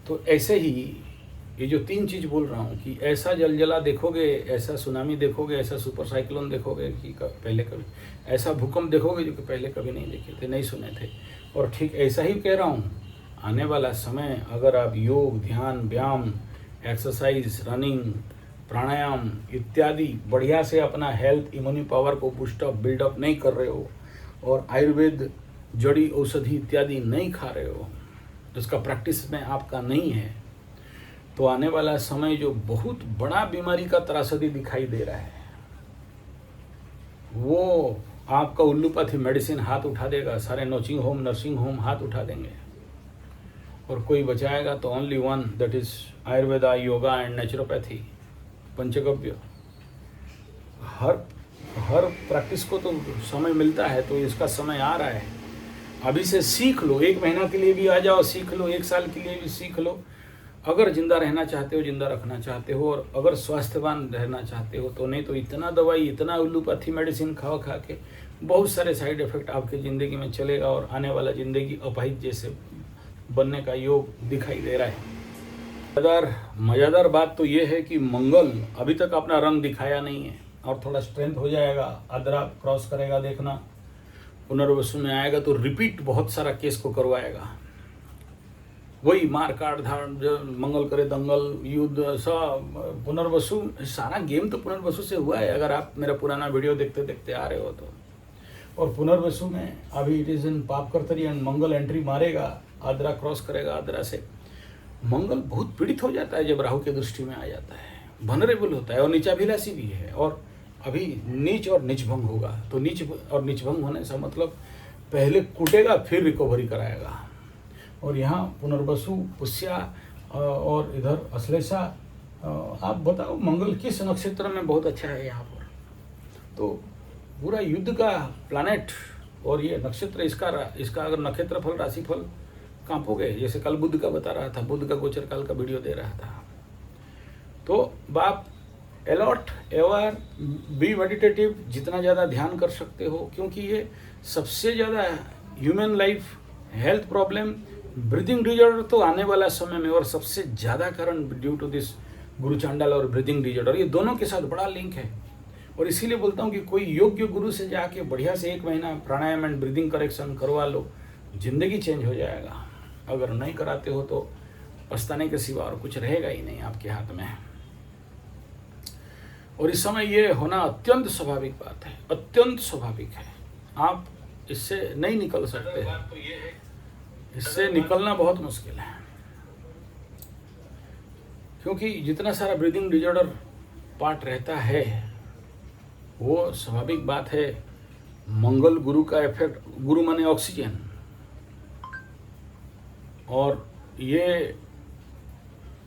[SPEAKER 1] तो ऐसे ही ये जो 3 चीज़ बोल रहा हूँ कि ऐसा जलजला देखोगे, ऐसा सुनामी देखोगे, ऐसा सुपर साइक्लोन देखोगे कि पहले कभी, ऐसा भूकंप देखोगे जो कि पहले कभी नहीं देखे थे, नहीं सुने थे। और ठीक ऐसा ही कह रहा हूँ, आने वाला समय अगर आप योग, ध्यान, व्यायाम, एक्सरसाइज, रनिंग, प्राणायाम इत्यादि बढ़िया से अपना हेल्थ, इम्यूनि पावर को बूस्टअप, बिल्डअप नहीं कर रहे हो, और आयुर्वेद, जड़ी औषधि इत्यादि नहीं खा रहे हो, उसका प्रैक्टिस में आपका नहीं है, तो आने वाला समय जो बहुत बड़ा बीमारी का त्रासदी दिखाई दे रहा है, वो आपका उल्लूपैथी मेडिसिन हाथ उठा देगा। सारे नर्सिंग होम, हाथ उठा देंगे, और कोई बचाएगा तो only one, that is Ayurveda, yoga and naturopathy, panchagavya. Her practice को तो समय मिलता है, तो इसका समय आ रहा है। अभी से सीख लो, 1 महीना के लिए भी आ जाओ, सीख लो, 1 साल के लिए भी सीख लो। अगर जिंदा रहना चाहते हो, जिंदा रखना चाहते हो, और अगर स्वास्थ्यवान रहना चाहते हो, तो नहीं तो इतना दवाई, इतना उल्लूपैथी मेडिसिन खा खा के बहुत सारे साइड इफेक्ट आपकी ज़िंदगी में चलेगा, और आने वाला ज़िंदगी अपाहिज जैसे बनने का योग दिखाई दे रहा है। मज़ेदार बात तो ये है कि मंगल अभी तक अपना रंग दिखाया नहीं है, और थोड़ा स्ट्रेंथ हो जाएगा, आद्रा क्रॉस करेगा, देखना पुनर्वसु में आएगा तो रिपीट बहुत सारा केस को करवाएगा। वही मार काट धाड़, मंगल करे दंगल, युद्ध, सब पुनर्वसु, सारा गेम तो पुनर्वसु से हुआ है, अगर आप मेरा पुराना वीडियो देखते देखते आ रहे हो तो। और पुनर्वसु में अभी इट इज इन पापकर्तरी एंड मंगल एंट्री मारेगा, आद्रा क्रॉस करेगा, आद्रा से मंगल बहुत पीड़ित हो जाता है जब राहु के दृष्टि में आ जाता है, वनरेबल होता है, और नीचाभिलाषी भी है। और अभी नीच और निचभंग होगा, तो नीच और निचभंग होने से मतलब पहले कूटेगा फिर रिकवरी कराएगा। और यहाँ पुनर्वसु, पुष्या और इधर अश्लेषा, आप बताओ मंगल किस नक्षत्र में बहुत अच्छा है यहाँ पर। तो पूरा युद्ध का प्लानेट, और ये नक्षत्र, इसका अगर नक्षत्र फल, राशि फल कांपोगे, जैसे कल बुध का बता रहा था, बुध का गोचर काल का वीडियो दे रहा था, तो बाप अलॉट एवर बी मेडिटेटिव, जितना ज़्यादा ध्यान कर सकते हो, क्योंकि ये सबसे ज़्यादा human life health problem breathing disorder तो आने वाला समय में, और सबसे ज़्यादा कारण ड्यू टू दिस गुरु चांडाल और ब्रीदिंग डिजॉर्डर, ये दोनों के साथ बड़ा लिंक है। और इसीलिए बोलता हूँ कि कोई योग्य गुरु से जाके बढ़िया से 1 महीना प्राणायाम एंड ब्रीदिंग करेक्शन करवा लो, जिंदगी चेंज हो जाएगा। अगर नहीं कराते हो तो पछताने के सिवा और कुछ रहेगा ही नहीं आपके हाथ में। और इस समय ये होना अत्यंत स्वाभाविक बात है, अत्यंत स्वाभाविक है। आप इससे नहीं निकल सकते हैं, इससे निकलना बहुत मुश्किल है, क्योंकि जितना सारा ब्रीदिंग डिजॉर्डर पार्ट रहता है वो स्वाभाविक बात है। मंगल गुरु का इफेक्ट, गुरु माने ऑक्सीजन, और ये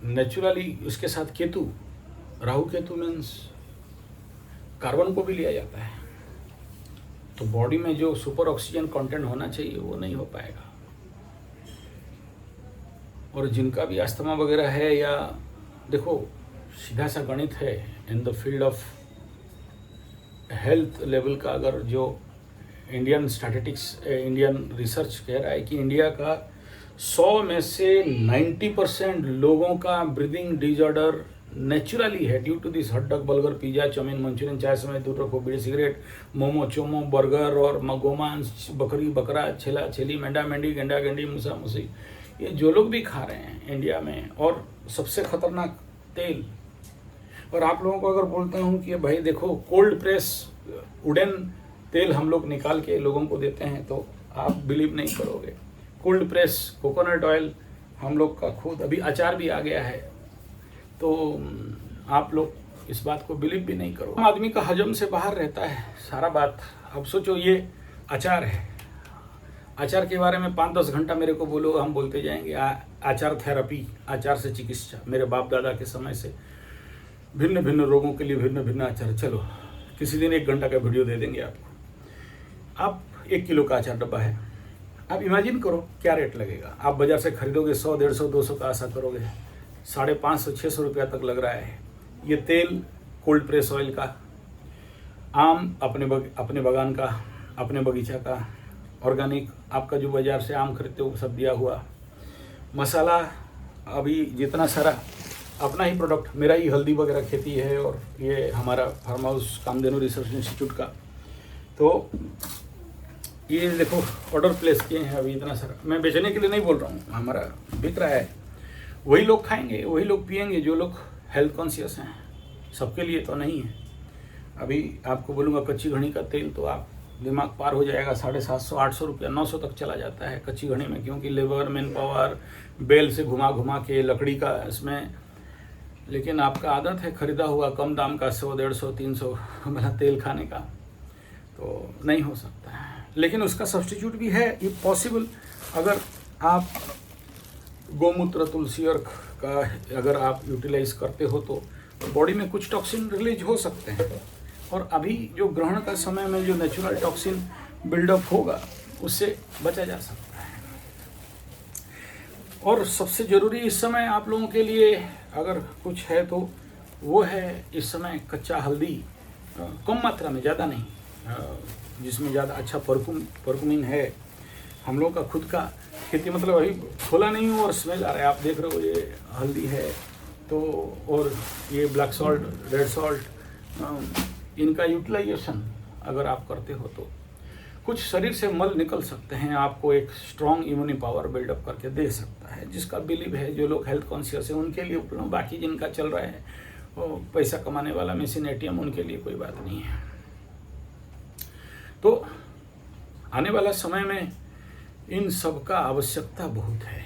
[SPEAKER 1] नेचुरली उसके साथ केतु, राहु केतु मीन्स कार्बन को भी लिया जाता है, तो बॉडी में जो सुपर ऑक्सीजन कंटेंट होना चाहिए वो नहीं हो पाएगा। और जिनका भी अस्थमा वगैरह है, या देखो सीधा सा गणित है in the field of health level का, अगर जो इंडियन स्टैटिस्टिक्स, इंडियन रिसर्च कह रहा है कि इंडिया का 100 में से 90% लोगों का ब्रीदिंग डिजॉर्डर नेचुरली है, due to this hot dog, burger, pizza, chowmein, manchurian, चाय समय, दूर रखो, बीड़ी, सिगरेट, मोमो, चोमो, बर्गर और गोमांस, बकरी, बकरा, छेला, छेली, मेंढा, मेंढी, गेंडा, गेंडी, मूसा, मूसी, ये जो लोग भी खा रहे हैं इंडिया में, और सबसे खतरनाक तेल। और आप लोगों को अगर बोलता हूँ कि भाई देखो कोल्ड प्रेस वुडन तेल हम लोग निकाल के लोगों को देते हैं, तो आप बिलीव नहीं करोगे। कोल्ड प्रेस कोकोनट ऑयल हम लोग का खुद, अभी अचार भी आ गया है, तो आप लोग इस बात को बिलीव भी नहीं करो। आदमी का हजम से बाहर रहता है सारा बात। अब सोचो ये अचार है, आचार के बारे में 5-10 घंटा मेरे को बोलो, हम बोलते जाएंगे आचार थेरेपी, आचार से चिकित्सा। मेरे बाप दादा के समय से भिन्न भिन्न रोगों के लिए भिन्न भिन्न आचार। चलो किसी दिन 1 घंटा का वीडियो दे देंगे आपको। आप 1 किलो का आचार डब्बा है, आप इमेजिन करो क्या रेट लगेगा। आप बाजार से खरीदोगे 100, 150, 200 का आशा करोगे, 550-600 रुपया तक लग रहा है। ये तेल कोल्ड प्रेस ऑयल का, आम अपने बगान का, अपने बगीचा का, ऑर्गेनिक, आपका जो बाजार से आम खरीदते हो सब दिया हुआ, मसाला अभी जितना सारा अपना ही प्रोडक्ट, मेरा ही हल्दी वगैरह खेती है, और ये हमारा farm house Kamdhenu research institute का। तो ये देखो ऑर्डर प्लेस किए हैं अभी इतना सारा, मैं बेचने के लिए नहीं बोल रहा हूँ, हमारा बिक रहा है। वही लोग खाएंगे, वही लोग पिएंगे जो लोग हेल्थ कॉन्शियस हैं, सबके लिए तो नहीं है। अभी आपको बोलूँगा कच्ची घनी का तेल तो आप दिमाग पार हो जाएगा, 750-800 रुपया, 900 तक चला जाता है कच्ची घनी में, क्योंकि लेबर, मैन पावर, बेल से घुमा घुमा के लकड़ी का इसमें। लेकिन आपका आदत है खरीदा हुआ कम दाम का 100, 150, 300 वाला तेल खाने का, तो नहीं हो सकता है। लेकिन उसका सब्स्टिट्यूट भी है, ये पॉसिबल। अगर आप गोमूत्र, तुलसी अर्क का अगर आप यूटिलाइज करते हो तो बॉडी में कुछ टॉक्सिन रिलीज हो सकते हैं। और अभी जो ग्रहण का समय में जो नेचुरल टॉक्सिन बिल्डअप होगा उससे बचा जा सकता है। और सबसे ज़रूरी इस समय आप लोगों के लिए अगर कुछ है तो वो है इस समय कच्चा हल्दी, कम मात्रा में, ज़्यादा नहीं, जिसमें ज़्यादा अच्छा परफ्यूमिन है। हम लोग का खुद का खेती, मतलब अभी खोला नहीं हो और स्मेल आ रहा है, आप देख रहे हो ये हल्दी है तो, और ये ब्लैक सॉल्ट, रेड सॉल्ट, इनका यूटिलाइजेशन अगर आप करते हो तो कुछ शरीर से मल निकल सकते हैं, आपको एक स्ट्रॉन्ग इम्यूनि पावर बिल्डअप करके दे सकता है। जिसका बिलीव है, जो लोग हेल्थ कॉन्शियस है उनके लिए उपलब्ध, बाकी जिनका चल रहा है वो पैसा कमाने वाला मशीन ATM, उनके लिए कोई बात नहीं है। तो आने वाला समय में इन सब का आवश्यकता बहुत है।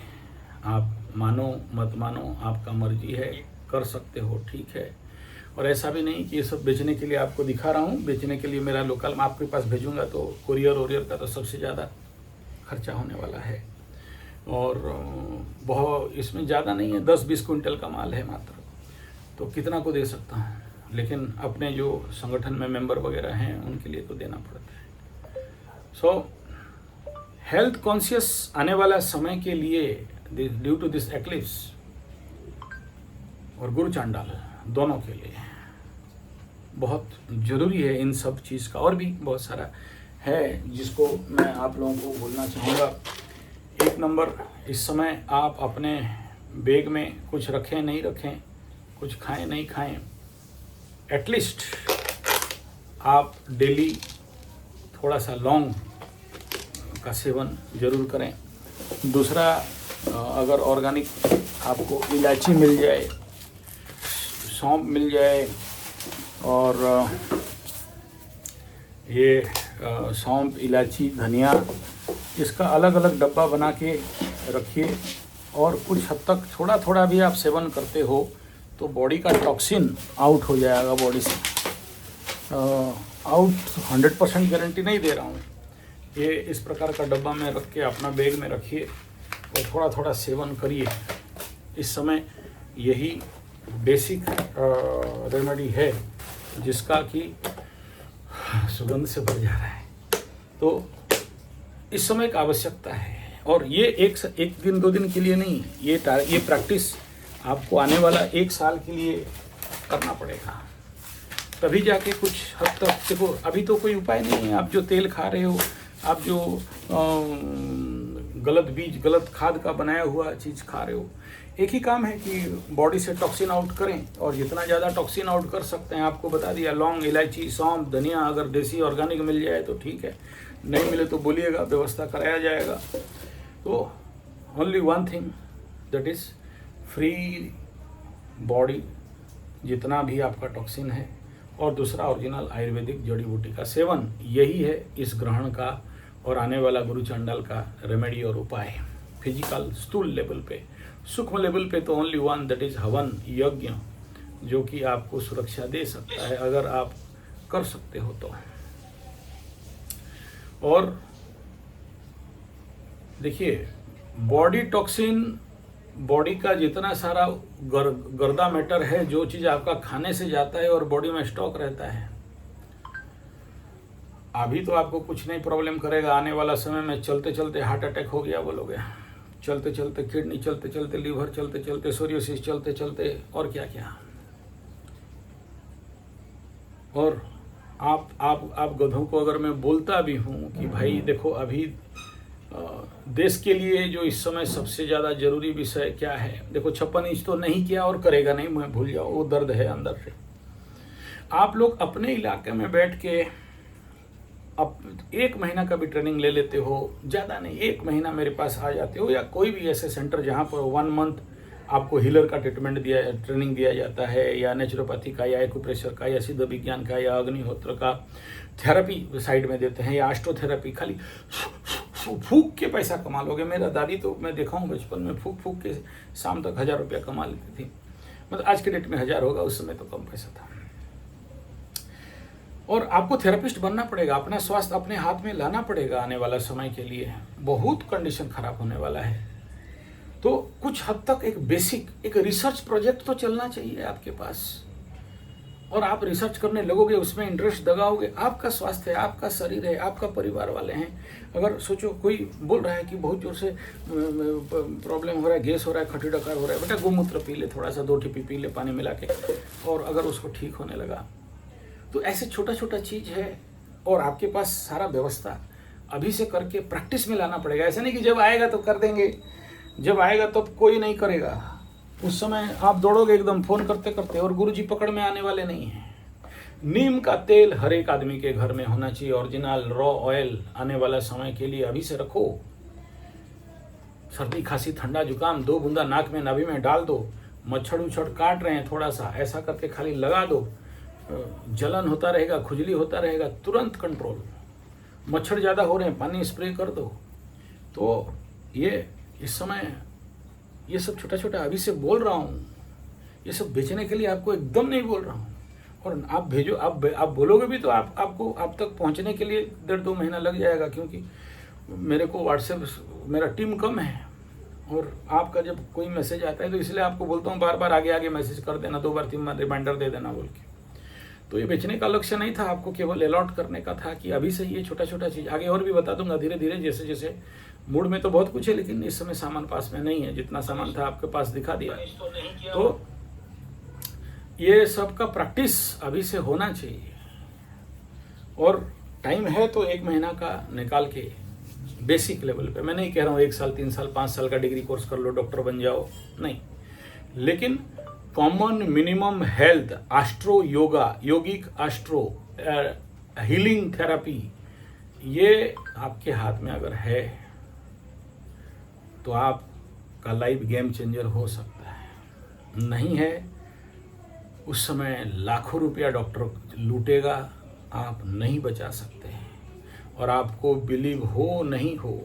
[SPEAKER 1] आप मानो मत मानो, आपका मर्जी है, कर सकते हो, ठीक है। और ऐसा भी नहीं कि ये सब बेचने के लिए आपको दिखा रहा हूँ। बेचने के लिए मेरा लोकल मैं आपके पास भेजूंगा तो कोरियर का तो सबसे ज़्यादा खर्चा होने वाला है, और बहुत इसमें ज़्यादा नहीं है, 10-20 क्विंटल का माल है मात्र, तो कितना को दे सकता हूँ। लेकिन अपने जो संगठन में मेंबर वगैरह हैं उनके लिए तो देना पड़ता है। सो हेल्थ कॉन्शियस आने वाला समय के लिए ड्यू टू दिस एक्लिप्स और गुरु चांडाल, दोनों के लिए बहुत ज़रूरी है इन सब चीज़ का। और भी बहुत सारा है जिसको मैं आप लोगों को बोलना चाहूँगा। एक नंबर, इस समय आप अपने बैग में कुछ रखें नहीं रखें, कुछ खाएं नहीं खाएं, एटलीस्ट आप डेली थोड़ा सा लौंग का सेवन ज़रूर करें। दूसरा, अगर ऑर्गेनिक आपको इलायची मिल जाए, सौंफ मिल जाए, और ये सौंफ, इलायची, धनिया, इसका अलग अलग डब्बा बना के रखिए। और कुछ हद तक थोड़ा थोड़ा भी आप सेवन करते हो तो बॉडी का टॉक्सिन आउट हो जाएगा बॉडी से। आउट 100% गारंटी नहीं दे रहा हूँ। ये इस प्रकार का डब्बा में रख के अपना बैग में रखिए और थोड़ा थोड़ा सेवन करिए। इस समय यही बेसिक रेमेडी है जिसका कि सुगंध से भर जा रहा है। तो इस समय एक आवश्यकता है, और ये एक दिन 2 दिन के लिए नहीं, ये प्रैक्टिस आपको आने वाला 1 साल के लिए करना पड़ेगा, तभी जाके कुछ हद तक। देखो, अभी तो कोई उपाय नहीं है। आप जो तेल खा रहे हो, आप जो गलत बीज, गलत खाद का बनाया हुआ चीज़ खा रहे हो, एक ही काम है कि बॉडी से टॉक्सिन आउट करें। और जितना ज़्यादा टॉक्सिन आउट कर सकते हैं, आपको बता दिया, लौंग, इलायची, सौंफ, धनिया, अगर देसी ऑर्गेनिक मिल जाए तो ठीक है, नहीं मिले तो बोलिएगा, व्यवस्था कराया जाएगा। तो only one thing, that is free body, जितना भी आपका टॉक्सिन है। और दूसरा, ओरिजिनल आयुर्वेदिक जड़ी बूटी का सेवन। यही है इस ग्रहण का और आने वाला गुरु चंडाल का रेमेडी और उपाय। फिजिकल स्थूल लेवल पे, सूक्ष्म लेवल पे तो ओनली वन, दैट इज हवन, यज्ञ, जो कि आपको सुरक्षा दे सकता है अगर आप कर सकते हो तो। और देखिए, बॉडी टॉक्सिन, बॉडी का जितना सारा गर्दा मैटर है, जो चीज़ आपका खाने से जाता है और बॉडी में स्टॉक रहता है, अभी तो आपको कुछ नहीं प्रॉब्लम करेगा। आने वाला समय में चलते चलते हार्ट अटैक हो गया बोलोगे, चलते चलते किडनी, चलते चलते लीवर, चलते चलते सोरियोसिस, चलते चलते और क्या क्या। और आप गधों को अगर मैं बोलता भी हूँ कि भाई देखो, अभी देश के लिए जो इस समय सबसे ज़्यादा जरूरी विषय क्या है, देखो 56 इंच तो नहीं किया और करेगा नहीं, मैं भूल जाओ, वो दर्द है अंदर से। आप लोग अपने इलाके में बैठ के अब 1 महीना का भी ट्रेनिंग ले लेते हो, ज़्यादा नहीं, 1 महीना मेरे पास आ जाते हो, या कोई भी ऐसे सेंटर जहाँ पर 1 मंथ आपको हीलर का ट्रेनिंग दिया जाता है, या नेचुरोपैथी का, या एक्यूप्रेशर का, या सिद्ध विज्ञान का, या अग्निहोत्र का थेरेपी साइड में देते हैं, या एस्ट्रोथेरेपी। खाली फूक के पैसा कमा लोगे। मेरा दादी तो मैं देखा हूँ बचपन में फूक के शाम तक 1000 रुपया कमा लेती थी। मतलब आज के डेट में 1000 होगा, उस समय तो कम पैसा था। और आपको थेरेपिस्ट बनना पड़ेगा, अपना स्वास्थ्य अपने हाथ में लाना पड़ेगा। आने वाला समय के लिए बहुत कंडीशन खराब होने वाला है। तो कुछ हद तक एक बेसिक, एक रिसर्च प्रोजेक्ट तो चलना चाहिए आपके पास, और आप रिसर्च करने लगोगे, उसमें इंटरेस्ट लगाओगे। आपका स्वास्थ्य है, आपका शरीर है, आपका परिवार वाले हैं। अगर सोचो कोई बोल रहा है कि बहुत जोर से प्रॉब्लम हो रहा है, गैस हो रहा है, खट्टी डकार हो रहा है, बेटा गोमूत्र पी ले, थोड़ा सा 2 टिपी पी ले पानी मिला के, और अगर उसको ठीक होने लगा तो ऐसे छोटा छोटा चीज़ है। और आपके पास सारा व्यवस्था अभी से करके प्रैक्टिस में लाना पड़ेगा। ऐसा नहीं कि जब आएगा तो कर देंगे, जब आएगा तब तो कोई नहीं करेगा, उस समय आप दौड़ोगे एकदम फ़ोन करते करते, और गुरुजी पकड़ में आने वाले नहीं हैं। नीम का तेल हर एक आदमी के घर में होना चाहिए, ओरिजिनल रॉ ऑयल। आने वाला समय के लिए अभी से रखो। सर्दी, खांसी, ठंडा, जुकाम, 2 बूंदा नाक में, नाभि में डाल दो। मच्छर उछड़ काट रहे हैं, थोड़ा सा ऐसा करके खाली लगा दो, जलन होता रहेगा, खुजली होता रहेगा, तुरंत कंट्रोल। मच्छर ज़्यादा हो रहे हैं, पानी स्प्रे कर दो। तो ये इस समय ये सब छोटा छोटा अभी से बोल रहा हूँ, ये सब बेचने के लिए आपको एकदम नहीं बोल रहा हूँ। और आप भेजो, आप बोलोगे भी तो आपको आप तक पहुँचने के लिए 1.5-2 महीना लग जाएगा, क्योंकि मेरे को व्हाट्सएप, मेरा टीम कम है, और आपका जब कोई मैसेज आता है तो इसलिए आपको बोलता हूँ बार बार आगे मैसेज कर देना, 2 बार 3 बार रिमाइंडर दे देना बोल के। तो ये बेचने का लक्ष्य नहीं था, आपको केवल अलॉट करने का था कि अभी से ये छोटा छोटा चीज़, आगे और भी बता दूंगा धीरे धीरे, जैसे जैसे। मूड में तो बहुत कुछ है, लेकिन इस समय सामान पास में नहीं है। जितना सामान था आपके पास दिखा दिया। तो ये सब का प्रैक्टिस अभी से होना चाहिए, और टाइम है तो 1 महीना का निकाल के बेसिक लेवल पे, मैं नहीं कह रहा हूँ 1 साल 3 साल 5 साल का डिग्री कोर्स कर लो डॉक्टर बन जाओ, नहीं, लेकिन common minimum health, astro yoga, yogic astro healing therapy, ये आपके हाथ में अगर है तो आपका लाइफ गेम चेंजर हो सकता है। नहीं है, उस समय लाखों रुपया डॉक्टर लूटेगा, आप नहीं बचा सकते हैं। और आपको बिलीव हो नहीं हो,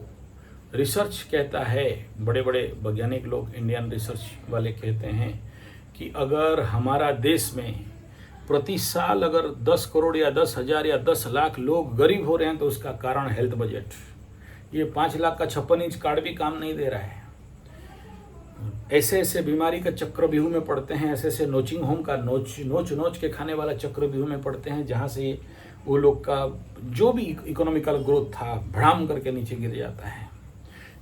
[SPEAKER 1] रिसर्च कहता है, बड़े बड़े वैज्ञानिक लोग, इंडियन रिसर्च वाले कहते हैं कि अगर हमारा देश में प्रति साल अगर 10 करोड़ या 10,000 या 10 लाख लोग गरीब हो रहे हैं तो उसका कारण हेल्थ बजट। ये 5 लाख का 56 इंच कार्ड भी काम नहीं दे रहा है। ऐसे ऐसे बीमारी का चक्रव्यूह में पड़ते हैं, ऐसे ऐसे नोचिंग होम का नोच के खाने वाला चक्रव्यूह में पड़ते हैं, जहाँ से वो लोग का जो भी इकोनॉमिकल ग्रोथ था भड़ाम करके नीचे गिर जाता है।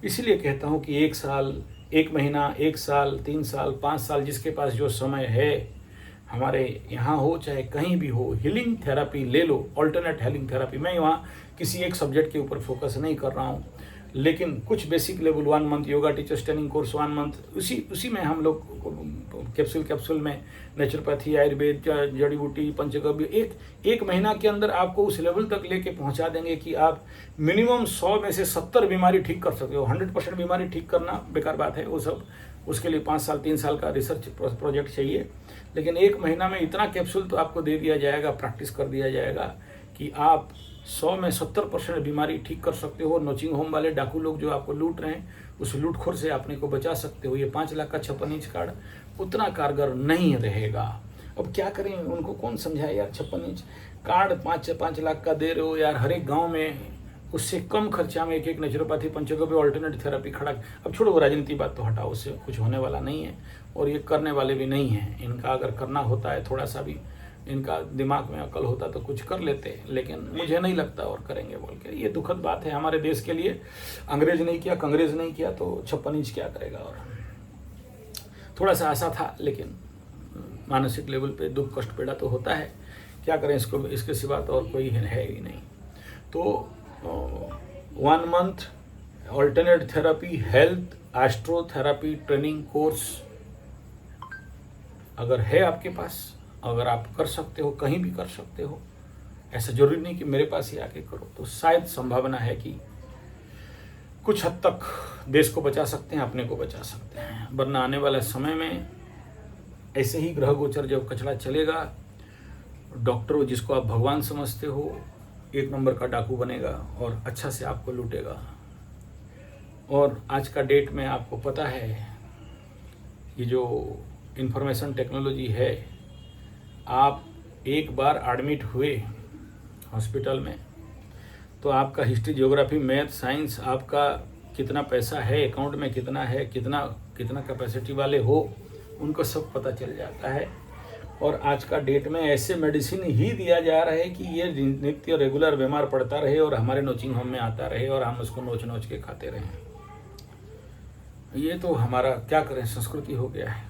[SPEAKER 1] इसीलिए कहता हूँ कि 1 साल 1 महीना 1 साल 3 साल 5 साल जिसके पास जो समय है, हमारे यहाँ हो चाहे कहीं भी हो, हीलिंग थेरेपी ले लो, अल्टरनेट हीलिंग थेरेपी। मैं वहाँ किसी एक सब्जेक्ट के ऊपर फोकस नहीं कर रहा हूँ, लेकिन कुछ basic level 1 month yoga teachers training course 1 month, उसी में हम लोग कैप्सूल में नेचुरोपैथी, आयुर्वेद, जड़ी बूटी, पंचगव्य, एक महीना के अंदर आपको उस लेवल तक लेके पहुंचा देंगे कि आप मिनिमम 100 में से 70 बीमारी ठीक कर सकते हो। 100% बीमारी ठीक करना बेकार बात है, वो सब उसके लिए 5 साल 3 साल का रिसर्च प्रोजेक्ट चाहिए। लेकिन 1 महीना में इतना कैप्सूल तो आपको दे दिया जाएगा, प्रैक्टिस कर दिया जाएगा कि आप 100 में 70% बीमारी ठीक कर सकते हो। नोचिंग होम वाले डाकू लोग जो आपको लूट रहे हैं, उस लूटखोर से अपने को बचा सकते हो। ये 5 लाख का 56 इंच कार्ड उतना कारगर नहीं रहेगा। अब क्या करें, उनको कौन समझाए यार, 56 इंच कार्ड 5 लाख का दे रहे हो यार, हर एक गाँव में उससे कम खर्चा में एक नेचुरोपैथी, पंचगव्य, ऑल्टरनेट थेरेपी खड़ा। अब छोड़ो वो राजनीति बात तो हटाओ, उससे कुछ होने वाला नहीं है, और ये करने वाले भी नहीं हैं। इनका अगर करना होता है, थोड़ा सा भी इनका दिमाग में अकल होता तो कुछ कर लेते, लेकिन मुझे नहीं लगता और करेंगे बोल के। ये दुखद बात है हमारे देश के लिए। अंग्रेज नहीं किया, कांग्रेस नहीं किया तो 56 इंच क्या करेगा। और थोड़ा सा आशा था, लेकिन मानसिक लेवल पे दुख कष्ट पीड़ा तो होता है, क्या करें, इसके सिवा तो और कोई है ही नहीं। तो 1 month alternate therapy, health astro therapy training course अगर है आपके पास, अगर आप कर सकते हो, कहीं भी कर सकते हो, ऐसा जरूरी नहीं कि मेरे पास ही आके करो, तो शायद संभावना है कि कुछ हद तक देश को बचा सकते हैं, अपने को बचा सकते हैं। वरना आने वाले समय में ऐसे ही ग्रह गोचर जब कचड़ा चलेगा, डॉक्टर जिसको आप भगवान समझते हो 1 नंबर का डाकू बनेगा और अच्छा से आपको लूटेगा। और आज का डेट में आपको पता है, ये जो इंफॉर्मेशन टेक्नोलॉजी है, आप एक बार एडमिट हुए हॉस्पिटल में तो आपका हिस्ट्री, ज्योग्राफी, मैथ, साइंस, आपका कितना पैसा है अकाउंट में, कितना है, कितना कैपेसिटी वाले हो, उनको सब पता चल जाता है। और आज का डेट में ऐसे मेडिसिन ही दिया जा रहा है कि ये नित्य रेगुलर बीमार पड़ता रहे और हमारे नोचिंग होम में आता रहे और हम उसको नोच के खाते रहें। ये तो हमारा क्या करें, संस्कृति हो गया है।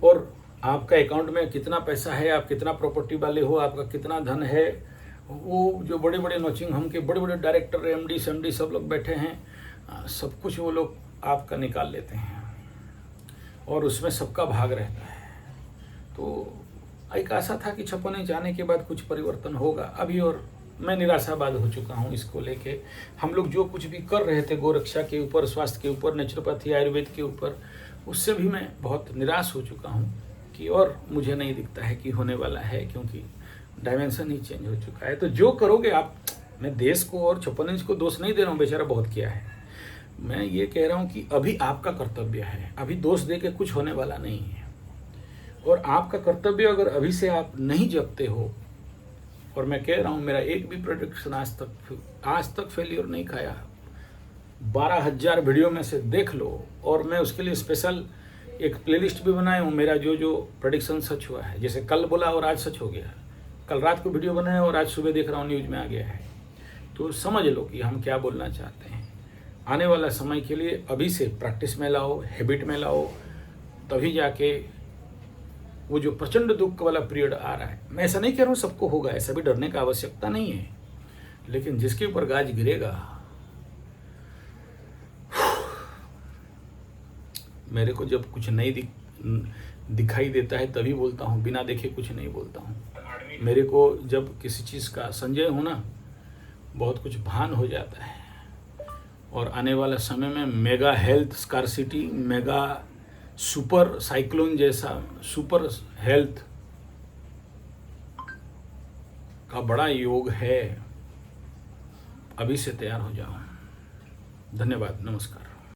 [SPEAKER 1] और आपका अकाउंट में कितना पैसा है, आप कितना प्रॉपर्टी वाले हो, आपका कितना धन है, वो जो बड़े बड़े नोचिंग होम के बड़े बड़े डायरेक्टर, एमडी, सेमडी सब लोग बैठे हैं, सब कुछ वो लोग आपका निकाल लेते हैं और उसमें सबका भाग रहता है। तो एक आशा था कि 56 इंच आने के बाद कुछ परिवर्तन होगा अभी, और मैं निराशावाद हो चुका हूँ इसको लेके। हम लोग जो कुछ भी कर रहे थे गोरक्षा के ऊपर, स्वास्थ्य के ऊपर, नेचुरोपैथी, आयुर्वेद के ऊपर, उससे भी मैं बहुत निराश हो चुका हूँ कि और मुझे नहीं दिखता है कि होने वाला है, क्योंकि डायमेंशन ही चेंज हो चुका है। तो जो करोगे आप, मैं देश को और 56 इंच को दोष नहीं दे रहा हूँ, बेचारा बहुत किया है, मैं ये कह रहा हूँ कि अभी आपका कर्तव्य है, अभी दोष दे के कुछ होने वाला नहीं है। और आपका कर्तव्य अगर अभी से आप नहीं जगते हो, और मैं कह रहा हूँ मेरा एक भी प्रेडिक्शन आज तक फेलियर नहीं खाया, 12,000 वीडियो में से देख लो, और मैं उसके लिए स्पेशल एक प्लेलिस्ट भी बनाया हूँ, मेरा जो प्रेडिक्शन सच हुआ है, जैसे कल बोला और आज सच हो गया, कल रात को वीडियो बनाया और आज सुबह देख रहा हूँ न्यूज़ में आ गया है। तो समझ लो कि हम क्या बोलना चाहते हैं। आने वाला समय के लिए अभी से प्रैक्टिस में लाओ, हैबिट में लाओ, तभी जाके वो जो प्रचंड दुख वाला पीरियड आ रहा है, मैं ऐसा नहीं कह रहा हूँ सबको होगा, ऐसा भी डरने का आवश्यकता नहीं है, लेकिन जिसके ऊपर गाज गिरेगा, मेरे को जब कुछ नहीं दिखाई देता है तभी बोलता हूँ, बिना देखे कुछ नहीं बोलता हूँ। मेरे को जब किसी चीज़ का संजय हो ना, बहुत कुछ भान हो जाता है। और आने वाला समय में mega health scarcity, mega super cyclone जैसा सुपर हेल्थ का बड़ा योग है। अभी से तैयार हो जाओ। धन्यवाद, नमस्कार।